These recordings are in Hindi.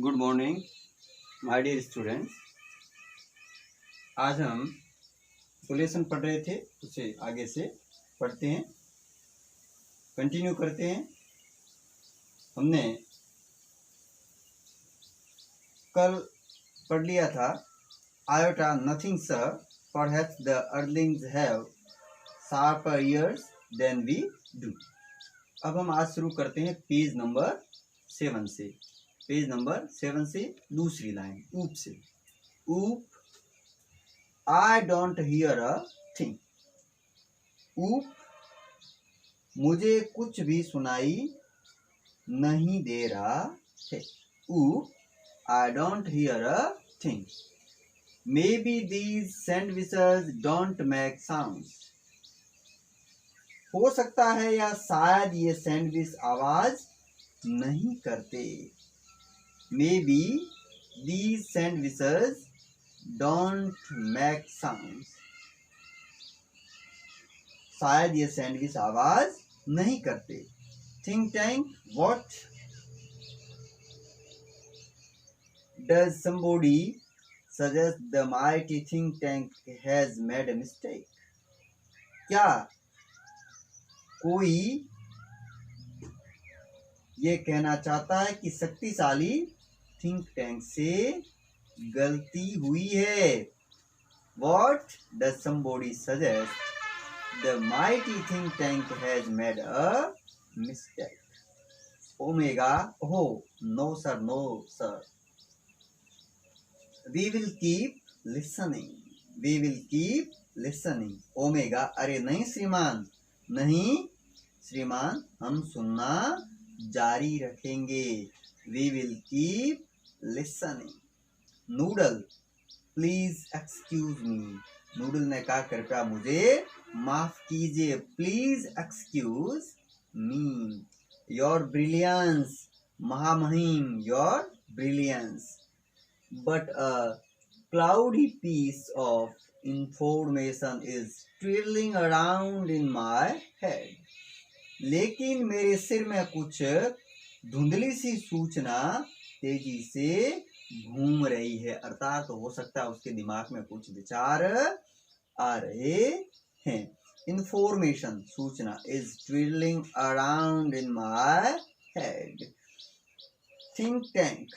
Good morning my dear students. आज हम सोल्यूशन पढ़ रहे थे, उसे आगे से पढ़ते हैं, कंटिन्यू करते हैं। हमने कल पढ़ लिया था iota nothing sir perhaps the earthlings have sharper ears than we do. अब हम आज शुरू करते हैं पेज नंबर 7 से। पेज नंबर 7 से दूसरी लाइन ऊप से। ऊप I don't hear a thing. ऊप मुझे कुछ भी सुनाई नहीं दे रहा है। ऊप I don't hear a thing. May be these sandwiches don't make sounds. हो सकता है या शायद ये सैंडविच आवाज नहीं करते। May be these sandwiches don't make sounds. शायद ये सैंडविच आवाज नहीं करते। Think tank what does somebody suggest the mighty think tank has made a mistake. क्या कोई ये कहना चाहता है कि शक्तिशाली थिंक टैंक से गलती हुई है। What does somebody suggest the mighty think tank has made a mistake. Omega, oh, no sir, no sir. We will keep listening. We will keep listening. Omega, अरे नहीं श्रीमान, नहीं श्रीमान, हम सुनना जारी रखेंगे। We will keep listening. Noodle, please excuse me. Noodle ने कहा कृपया मुझे माफ कीजिए। Please excuse me. Your brilliance, महामहिम, your brilliance. But a cloudy piece of information is twirling around in my head. लेकिन मेरे सिर में कुछ धुंधली सी सूचना तेजी से घूम रही है। अर्थात तो हो सकता है उसके दिमाग में कुछ विचार आ रहे हैं। इंफॉर्मेशन, सूचना, is twirling around in my head. Think tank,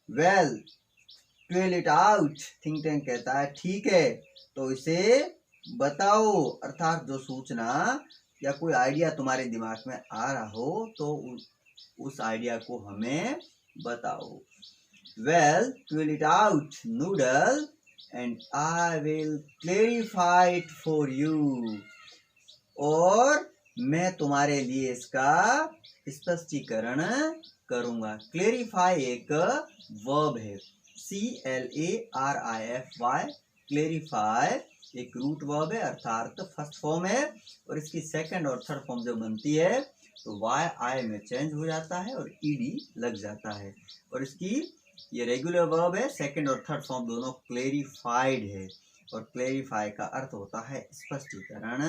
well twill it out. Think tank कहता है ठीक है तो इसे बताओ। अर्थात जो सूचना या कोई आइडिया तुम्हारे दिमाग में आ रहा हो तो उस आइडिया को हमें बताओ। Well, twill it out, Noodle, and I will clarify it for you. और मैं तुम्हारे लिए इसका स्पष्टीकरण करूंगा। Clarify एक वर्ब है, CLARIFY। Clarify एक रूट वर्ब है, अर्थात फर्स्ट फॉर्म है, और इसकी सेकंड और थर्ड फॉर्म जब बनती है तो YI में चेंज हो जाता है और ED लग जाता है। और इसकी ये रेगुलर वर्ब है, सेकंड और थर्ड फॉर्म दोनों क्लेरिफाइड है। और क्लेरिफाई का अर्थ होता है स्पष्टीकरण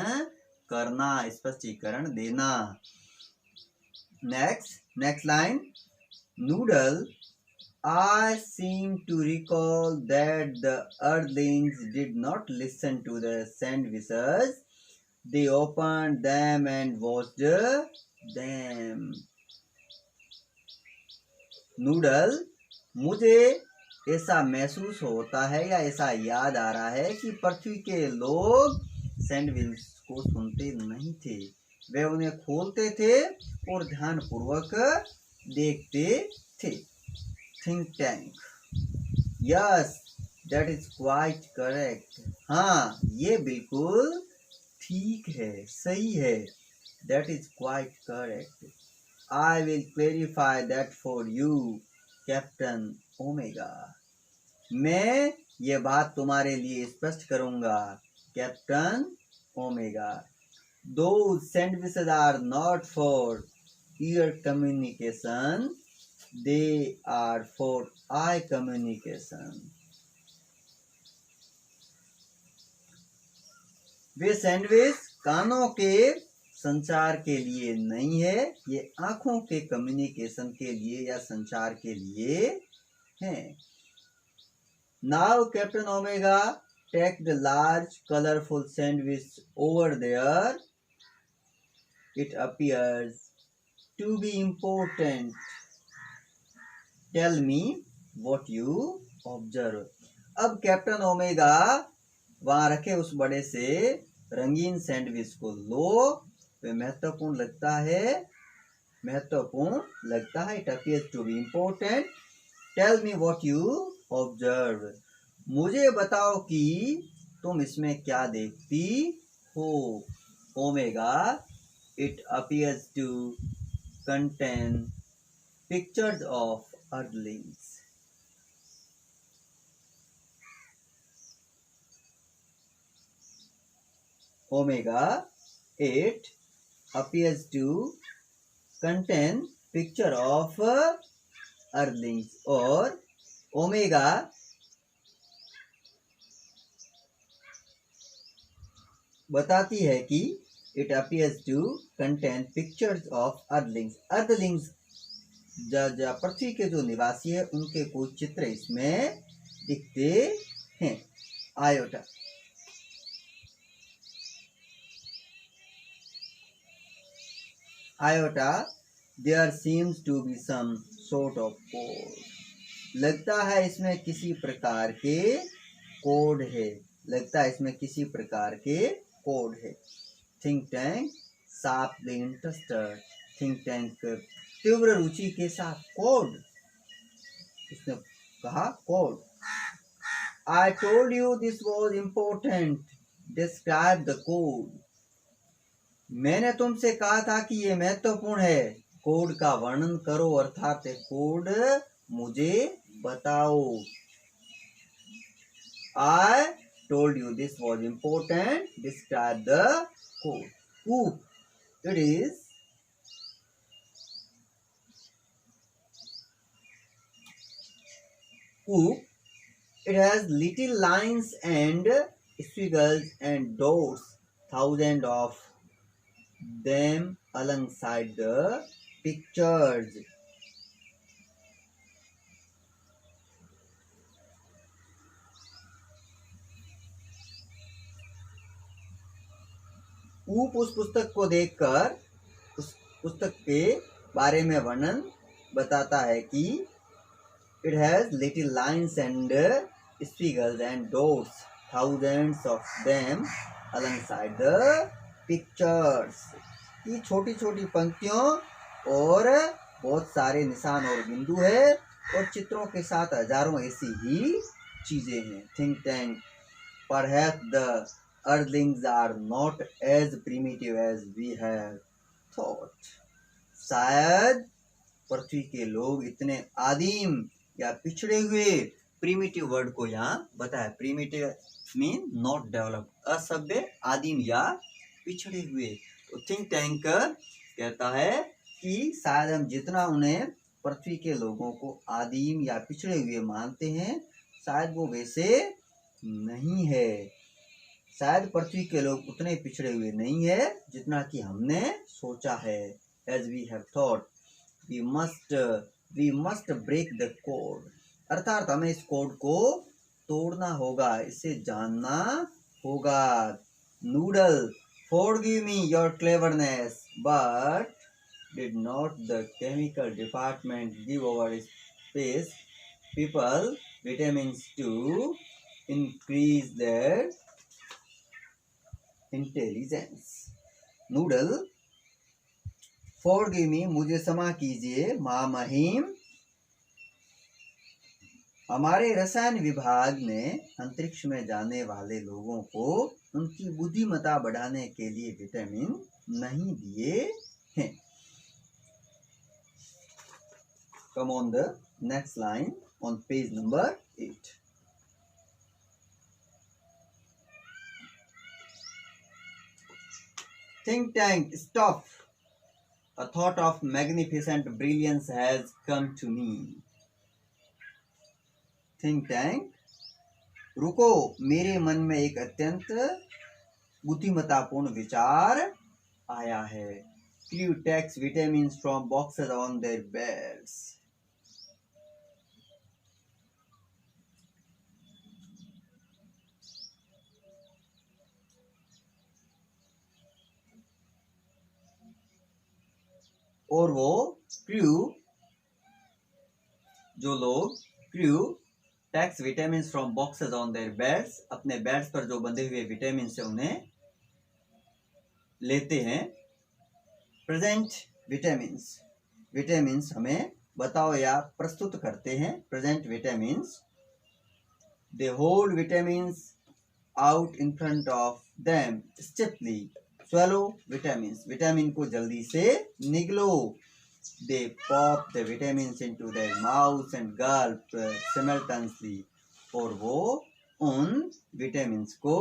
करना, स्पष्टीकरण देना। Next line. Noodle, I seem to recall that the earthlings did not listen to the sandwiches. They opened them and watched them. Noodle, मुझे ऐसा महसूस होता है या ऐसा याद आ रहा है कि पृथ्वी के लोग सैंडविच को सुनते नहीं थे। वे उन्हें खोलते थे और ध्यानपूर्वक देखते थे। Think tank, yes that is quite correct. हाँ ये बिल्कुल ठीक है, सही है। That is quite correct. I will clarify that for you captain omega. मैं ये बात तुम्हारे लिए स्पष्ट करूंगा captain omega. Those sandwiches are not for ear communication, they are for eye communication. Way sandwich कानों के संचार के लिए नहीं है, ये आंखों के कम्युनिकेशन के लिए या संचार के लिए है। Now Captain Omega take the large colourful sandwich over there, it appears to be important, tell me what you observe. अब कैप्टन ओमेगा वहां रखे उस बड़े से रंगीन सैंडविच को लो, वे महत्वपूर्ण लगता है, it appears to be important, tell me what you observe, मुझे बताओ कि तुम इसमें क्या देखती हो। Omega it appears to contain pictures of earthlings. Omega 8 appears to contain picture of earthlings, और ओमेगा बताती है कि it appears to contain pictures of earthlings, earthlings पृथ्वी के जो निवासी है उनके कुछ चित्र इसमें दिखते हैं। Iota there seems to be some sort of code, लगता है इसमें किसी प्रकार के कोड है, think tank sharply interested, think tank तीव्र रुचि के साथ, कोड, उसने कहा code. I told you this was important, describe the code, मैंने तुमसे कहा था कि ये महत्वपूर्ण है, कोड का वर्णन करो, अर्थात कोड मुझे बताओ। I told you this was important, describe the code. Coop, it is coop, it has little lines and squiggles and dots, thousands of them alongside the pictures. कूप उस पुस्तक को देखकर उस पुस्तक के बारे में वर्णन बताता है कि it has little lines and squiggles and dots, thousands of them alongside the pictures, की छोटी छोटी पंक्तियों और बहुत सारे निशान और बिंदु है, और चित्रों के साथ हजारों ऐसी ही चीजें हैं। Think tank, perhaps the earthlings are not as primitive as we have thought, शायद पृथ्वी के लोग इतने आदिम या पिछड़े हुए, प्रीमिटिव वर्ड को यहाँ बताया, प्रीमिटिव मीन नॉट डेवलप्ड, असभ्य, आदिम या पिछड़े हुए। तो थिंक टैंक कहता है कि शायद हम जितना उन्हें पृथ्वी के लोगों को आदिम या पिछड़े हुए मानते हैं, शायद वो वैसे नहीं है, शायद पृथ्वी के लोग उतने पिछड़े हुए नहीं है जितना कि हमने सोचा है। As we have thought, we must break the code, अर्थात हमें इस कोड को तोड़ना होगा, इसे जानना होगा। Noodle, forgive me your cleverness, but did not the chemical department give our space people vitamins to increase their intelligence. Noodle, forgive me, मुझे क्षमा कीजिए, माँ महिम, हमारे रसायन विभाग ने अंतरिक्ष में जाने वाले लोगों को उनकी बुद्धिमत्ता बढ़ाने के लिए विटामिन नहीं दिए हैं। Come on the next line on page number 8। Think tank, stop. A thought of magnificent brilliance has come to me. Think tank, रुको, मेरे मन में एक अत्यंत बुद्धिमत्तापूर्ण विचार आया है। Crew takes vitamin from boxes on their beds. और वो क्रू, जो लोग crew takes vitamin from boxes on their beds, अपने बेड्स पर जो बंधे हुए विटामिन से उन्हें लेते हैं। प्रेजेंट विटामिन्स, विटामिन्स हमें बताओ या प्रस्तुत करते हैं। Present vitamins, they hold vitamins out in front of them stiffly. swallow vitamins, vitamin को जल्दी से निगलो। they pop the vitamins into their mouths and gulp simultaneously, और वो उन विटामिन्स को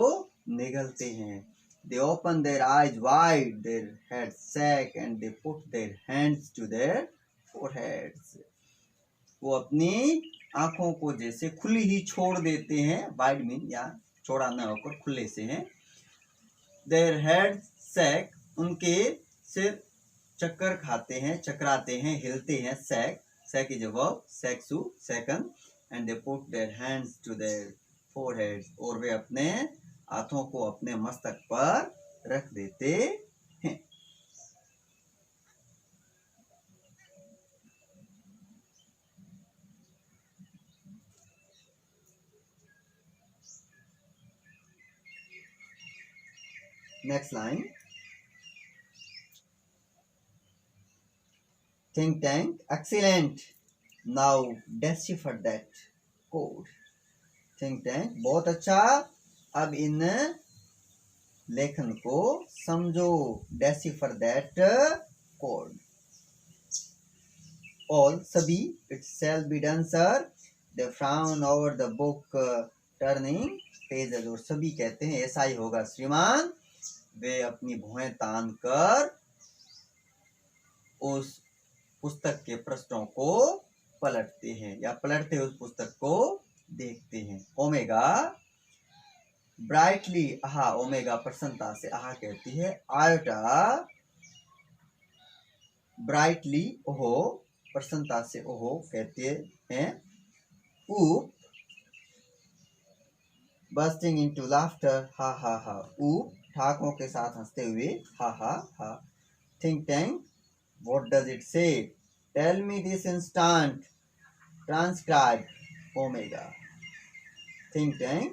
निगलते हैं। they open their eyes wide, their heads sag and they put their hands to their foreheads, वो अपनी आंखों को जैसे खुली ही छोड़ देते हैं। वाइड मीन या छोड़ा न होकर खुले से हैं। देयर हेड सैक, उनके सिर चक्कर खाते हैं, चकराते हैं, हिलते हैं। Sack, sack is a verb, सैक्सू, second. And they put their hands to their foreheads, और वे अपने हाथों को अपने मस्तक पर रख देते हैं। Next line, think tank, excellent, now decipher that code। think tank, बहुत अच्छा, अब इन लेखन को समझो। decipher that code। all, सभी, it shall be done sir, they frown over the book turning pages, और सभी कहते हैं ऐसा ही होगा श्रीमान। वे अपनी भुएं तान कर उस पुस्तक के पृष्ठों को पलटते हैं या पलटते उस पुस्तक को देखते हैं। ओमेगा ब्राइटली, आहा, ओमेगा प्रसन्नता से आहा कहती है। आयोटा ब्राइटली, ओहो, प्रसन्नता से ओहो कहते हैं। ऊप बस्टिंग इनटू लाफ्टर, हा हा हा। ऊप ठाकों के साथ हंसते हुए, हा हा हा। Think tank, what does it say? Tell me this instant, transcribe omega। think tank,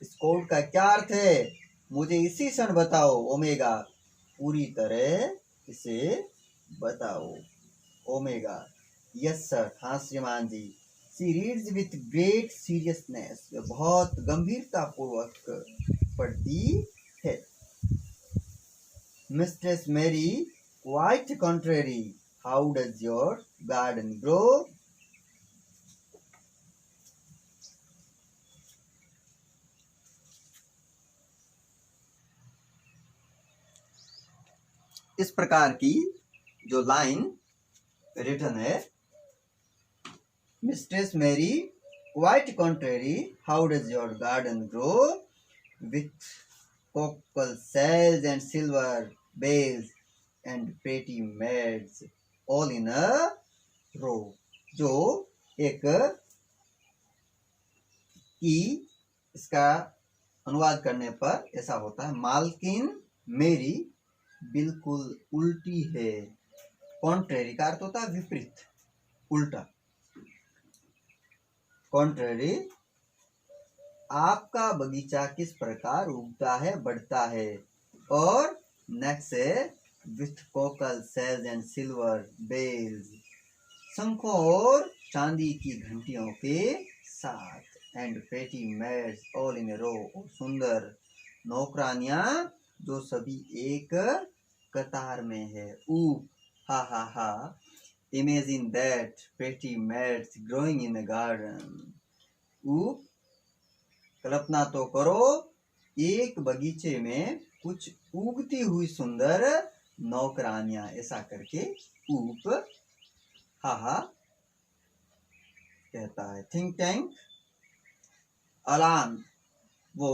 इस कोड का क्या अर्थ है? मुझे इसी क्षण बताओ। ओमेगा, पूरी तरह इसे बताओ। ओमेगा, यस सर, हाँ श्रीमान जी। She reads with great seriousness, बहुत गंभीरता पूर्वक पढ़ती है। Mistress Mary, quite contrary, how does your garden grow? इस प्रकार की जो लाइन रिटन है, mistress Mary, quite contrary, how does your garden grow? with cockle shells and silver bells and pretty maids all in a row। जो एक की इसका अनुवाद करने पर ऐसा होता है। मालकिन मेरी बिल्कुल उल्टी है। कॉन्ट्रेरी का अर्थ होता है विपरीत, उल्टा। कॉन्ट्रेरी, आपका बगीचा किस प्रकार उगता है, बढ़ता है। और नेक्स्ट है with cockle shells and silver bells, शंखों और चांदी की घंटियों के साथ। And pretty maids all in a row, सुंदर नौकरानियां जो सभी एक कतार में है। ऊ, हा हा हा। Imagine that pretty maids growing in a garden. ऊ, कल्पना तो करो एक बगीचे में कुछ उगती हुई सुंदर नौकरानियां, ऐसा करके ऊप, हा हा कहता है। थिंक टैंक, अलार्म, वो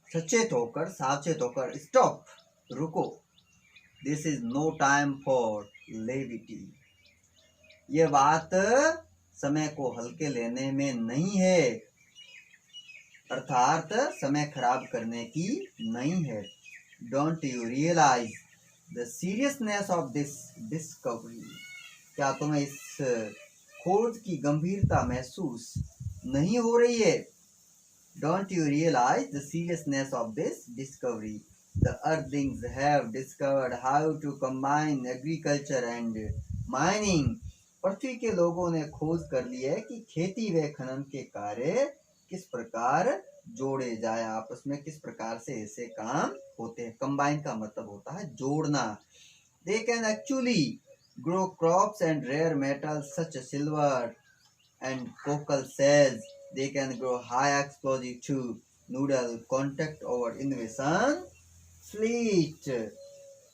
सचेत होकर, सावचेत होकर, स्टॉप, रुको। This is no time for levity. ये बात समय को हल्के लेने में नहीं है, अर्थात समय खराब करने की नहीं है। Don't you realise the seriousness of this discovery? क्या तुम्हें इस खोज की गंभीरता महसूस नहीं हो रही है? Don't you realize the seriousness of this discovery? The earthlings have discovered how to combine agriculture and mining. पृथ्वी के लोगों ने खोज कर ली है कि खेती व खनन के कार्य किस प्रकार जोड़े जाए, आपस में किस प्रकार से ऐसे काम होते हैं। कंबाइन का मतलब होता है जोड़ना। They can actually grow crops and rare metals such as silver and cocal cells. They can grow high explosive tube, noodle, contact over innovation, fleet.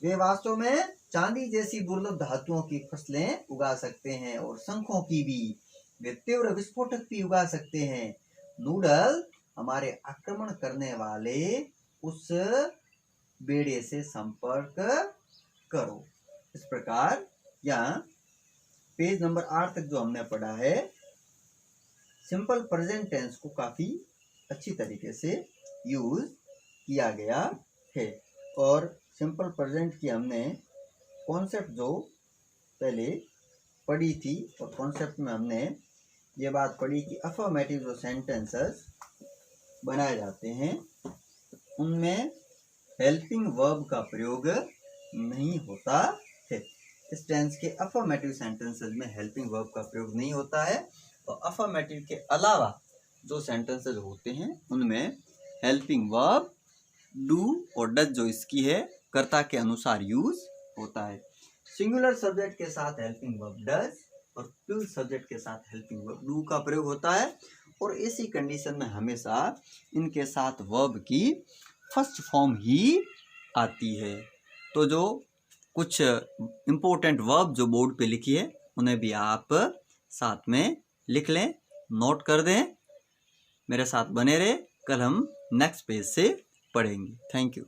वे वास्तव में चांदी जैसी दुर्लभ धातुओं की फसलें उगा सकते हैं और शंखों की भी। वे तीव्र विस्फोटक भी उगा सकते हैं। नूडल, हमारे आक्रमण करने वाले उस बेड़े से संपर्क करो। इस प्रकार यहाँ पेज नंबर 8 तक जो हमने पढ़ा है, सिंपल प्रेजेंट टेंस को काफी अच्छी तरीके से यूज किया गया है। और सिंपल प्रेजेंट की हमने कॉन्सेप्ट जो पहले पढ़ी थी, और कॉन्सेप्ट में हमने ये बात पढ़ी कि अफर्मेटिव जो सेंटेंसेस बनाए जाते हैं उनमें हेल्पिंग वर्ब का प्रयोग नहीं होता है। इस टेंस के अफर्मेटिव सेंटेंसेस में हेल्पिंग वर्ब का प्रयोग नहीं होता है, और अफर्मेटिव के अलावा जो सेंटेंसेस होते हैं उनमें हेल्पिंग वर्ब डू और डज जो इसकी है कर्ता के अनुसार यूज होता है। सिंगुलर सब्जेक्ट के साथ हेल्पिंग वर्ब डज और प्लूरल सब्जेक्ट के साथ हेल्पिंग वर्ब डू का प्रयोग होता है, और इसी कंडीशन में हमेशा इनके साथ वर्ब की फर्स्ट फॉर्म ही आती है। तो जो कुछ इम्पोर्टेंट वर्ब जो बोर्ड पे लिखी है उन्हें भी आप साथ में लिख लें, नोट कर दें। मेरे साथ बने रहे, कल हम नेक्स्ट पेज से पढ़ेंगे। Thank you.